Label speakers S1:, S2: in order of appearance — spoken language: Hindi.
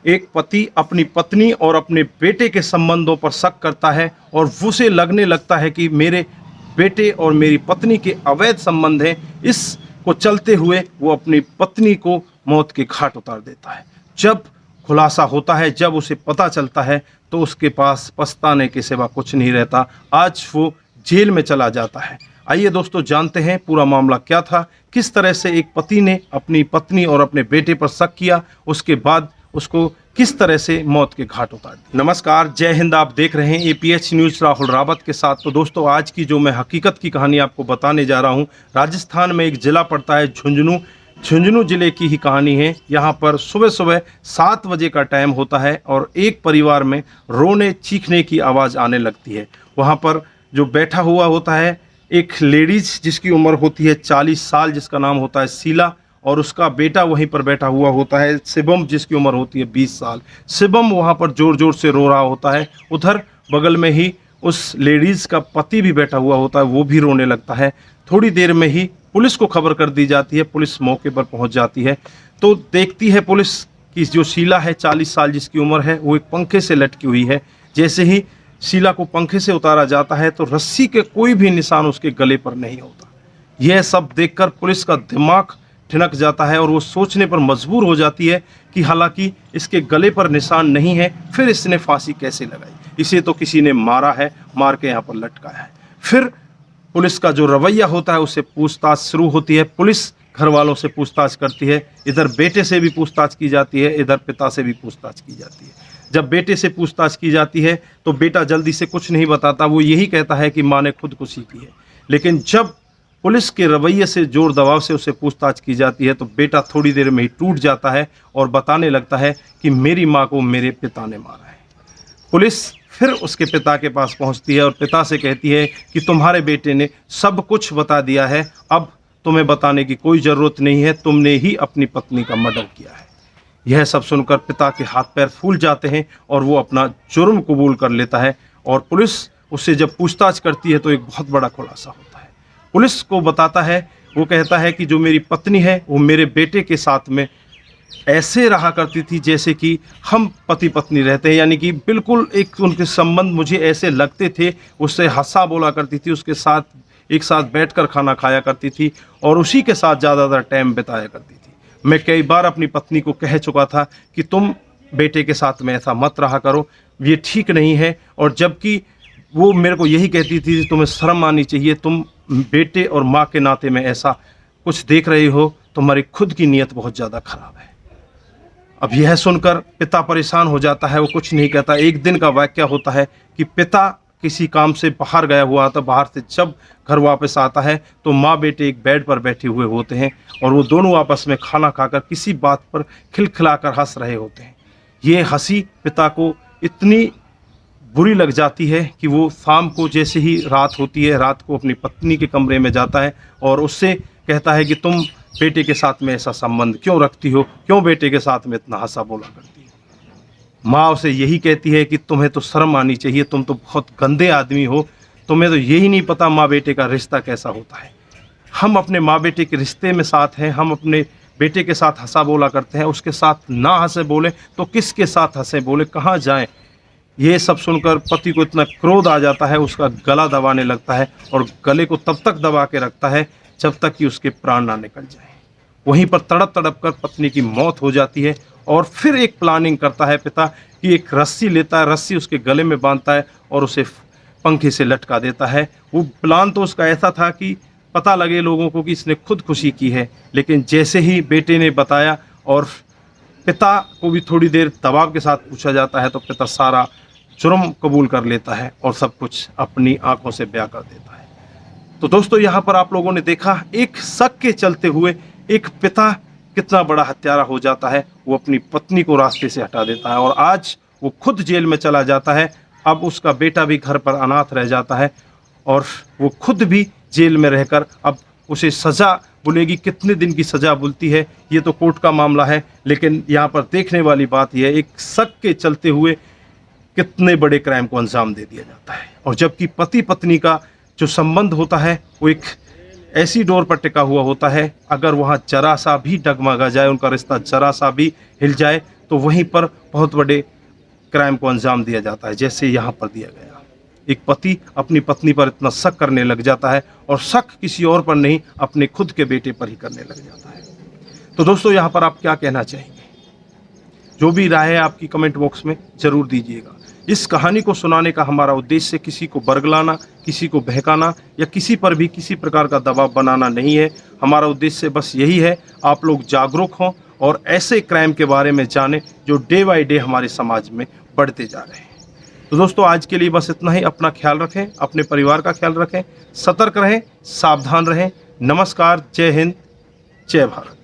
S1: एक पति अपनी पत्नी और अपने बेटे के संबंधों पर शक करता है और उसे लगने लगता है कि मेरे बेटे और मेरी पत्नी के अवैध संबंध हैं। इसको चलते हुए वो अपनी पत्नी को मौत के घाट उतार देता है। जब खुलासा होता है, जब उसे पता चलता है, तो उसके पास पछताने के सिवा कुछ नहीं रहता। आज वो जेल में चला जाता है। आइए दोस्तों जानते हैं पूरा मामला क्या था, किस तरह से एक पति ने अपनी पत्नी और अपने बेटे पर शक किया, उसके बाद उसको किस तरह से मौत के घाट उतार दिया। नमस्कार, जय हिंद। आप देख रहे हैं APH न्यूज़ राहुल रावत के साथ। तो दोस्तों आज की जो मैं हकीकत की कहानी आपको बताने जा रहा हूं, राजस्थान में एक ज़िला पड़ता है झुंझुनू। झुंझुनू ज़िले की ही कहानी है। यहाँ पर सुबह सुबह 7 बजे का टाइम होता है और एक परिवार में रोने चीखने की आवाज़ आने लगती है। वहाँ पर जो बैठा हुआ होता है एक लेडीज़ जिसकी उम्र होती है 40 साल, जिसका नाम होता है शीला, और उसका बेटा वहीं पर बैठा हुआ होता है शिवम, जिसकी उम्र होती है 20 साल। शिवम वहाँ पर ज़ोर ज़ोर से रो रहा होता है। उधर बगल में ही उस लेडीज़ का पति भी बैठा हुआ होता है, वो भी रोने लगता है। थोड़ी देर में ही पुलिस को खबर कर दी जाती है। पुलिस मौके पर पहुंच जाती है तो देखती है पुलिस कि जो शीला है 40 साल जिसकी उम्र है, वो एक पंखे से लटकी हुई है। जैसे ही शीला को पंखे से उतारा जाता है तो रस्सी के कोई भी निशान उसके गले पर नहीं होता। यह सब देखकर पुलिस का दिमाग ठिनक जाता है और वो सोचने पर मजबूर हो जाती है कि हालांकि इसके गले पर निशान नहीं है, फिर इसने फांसी कैसे लगाई? इसे तो किसी ने मारा है, मार के यहाँ पर लटकाया है। फिर पुलिस का जो रवैया होता है उससे पूछताछ शुरू होती है। पुलिस घर वालों से पूछताछ करती है, इधर बेटे से भी पूछताछ की जाती है, इधर पिता से भी पूछताछ की जाती है। जब बेटे से पूछताछ की जाती है तो बेटा जल्दी से कुछ नहीं बताता, वो यही कहता है कि माँ ने खुदकुशी की है। लेकिन जब पुलिस के रवैये से जोर दबाव से उसे पूछताछ की जाती है तो बेटा थोड़ी देर में ही टूट जाता है और बताने लगता है कि मेरी माँ को मेरे पिता ने मारा है। पुलिस फिर उसके पिता के पास पहुंचती है और पिता से कहती है कि तुम्हारे बेटे ने सब कुछ बता दिया है, अब तुम्हें बताने की कोई ज़रूरत नहीं है, तुमने ही अपनी पत्नी का मर्डर किया है। यह सब सुनकर पिता के हाथ पैर फूल जाते हैं और वो अपना जुर्म कबूल कर लेता है। और पुलिस उससे जब पूछताछ करती है तो एक बहुत बड़ा खुलासा होता है। पुलिस को बताता है, वो कहता है कि जो मेरी पत्नी है वो मेरे बेटे के साथ में ऐसे रहा करती थी जैसे कि हम पति पत्नी रहते हैं, यानी कि बिल्कुल एक उनके संबंध मुझे ऐसे लगते थे। उससे हंसा बोला करती थी, उसके साथ एक साथ बैठकर खाना खाया करती थी और उसी के साथ ज़्यादातर टाइम बिताया करती थी। मैं कई बार अपनी पत्नी को कह चुका था कि तुम बेटे के साथ में ऐसा मत रहा करो, ये ठीक नहीं है। और जबकि वो मेरे को यही कहती थी तुम्हें शर्म आनी चाहिए, तुम बेटे और माँ के नाते में ऐसा कुछ देख रही हो, तुम्हारी खुद की नीयत बहुत ज़्यादा खराब है। अब यह सुनकर पिता परेशान हो जाता है, वो कुछ नहीं कहता। एक दिन का वाकया होता है कि पिता किसी काम से बाहर गया हुआ था, बाहर से जब घर वापस आता है तो माँ बेटे एक बेड पर बैठे हुए होते हैं और वो दोनों आपस में खाना खाकर किसी बात पर खिलखिलाकर हंस रहे होते हैं। ये हंसी पिता को इतनी बुरी लग जाती है कि वो शाम को जैसे ही रात होती है, रात को अपनी पत्नी के कमरे में जाता है और उससे कहता है कि तुम बेटे के साथ में ऐसा संबंध क्यों रखती हो, क्यों बेटे के साथ में इतना हंसा बोला करती हो? माँ उसे यही कहती है कि तुम्हें तो शर्म आनी चाहिए, तुम तो बहुत गंदे आदमी हो, तुम्हें तो यही नहीं पता माँ बेटे का रिश्ता कैसा होता है। हम अपने माँ बेटे के रिश्ते में साथ हैं, हम अपने बेटे के साथ हंसा बोला करते हैं, उसके साथ ना हंसे बोले तो किसके साथ हंसे बोले, कहाँ जाएं? ये सब सुनकर पति को इतना क्रोध आ जाता है, उसका गला दबाने लगता है और गले को तब तक दबा के रखता है जब तक कि उसके प्राण ना निकल जाए। वहीं पर तड़प तड़प कर पत्नी की मौत हो जाती है। और फिर एक प्लानिंग करता है पिता कि एक रस्सी लेता है, रस्सी उसके गले में बांधता है और उसे पंखे से लटका देता है। वो प्लान तो उसका ऐसा था कि पता लगे लोगों को कि इसने खुदकुशी की है। लेकिन जैसे ही बेटे ने बताया और पिता को भी थोड़ी देर दबाव के साथ पूछा जाता है तो पिता सारा जुर्म कबूल कर लेता है और सब कुछ अपनी आंखों से बयां कर देता है। तो दोस्तों यहाँ पर आप लोगों ने देखा एक शक के चलते हुए एक पिता कितना बड़ा हत्यारा हो जाता है। वो अपनी पत्नी को रास्ते से हटा देता है और आज वो खुद जेल में चला जाता है। अब उसका बेटा भी घर पर अनाथ रह जाता है और वो खुद भी जेल में रहकर अब उसे सज़ा बोलेगी। कितने दिन की सज़ा बोलती है ये तो कोर्ट का मामला है, लेकिन यहाँ पर देखने वाली बात यह है एक शक के चलते हुए कितने बड़े क्राइम को अंजाम दे दिया जाता है। और जबकि पति पत्नी का जो संबंध होता है वो एक ऐसी डोर पर टिका हुआ होता है, अगर वहाँ जरा सा भी डगमगा जाए, उनका रिश्ता जरा सा भी हिल जाए तो वहीं पर बहुत बड़े क्राइम को अंजाम दिया जाता है, जैसे यहाँ पर दिया गया। एक पति अपनी पत्नी पर इतना शक करने लग जाता है और शक किसी और पर नहीं, अपने खुद के बेटे पर ही करने लग जाता है। तो दोस्तों, यहाँ पर आप क्या कहना चाहेंगे? जो भी राय है आपकी कमेंट बॉक्स में ज़रूर दीजिएगा। इस कहानी को सुनाने का हमारा उद्देश्य किसी को बरगलाना, किसी को बहकाना या किसी पर भी किसी प्रकार का दबाव बनाना नहीं है। हमारा उद्देश्य बस यही है, आप लोग जागरूक हों और ऐसे क्राइम के बारे में जानें जो डे बाय डे हमारे समाज में बढ़ते जा रहे हैं। तो दोस्तों, आज के लिए बस इतना ही। अपना ख्याल रखें, अपने परिवार का ख्याल रखें, सतर्क रहें, सावधान रहें। नमस्कार, जय हिंद, जय भारत।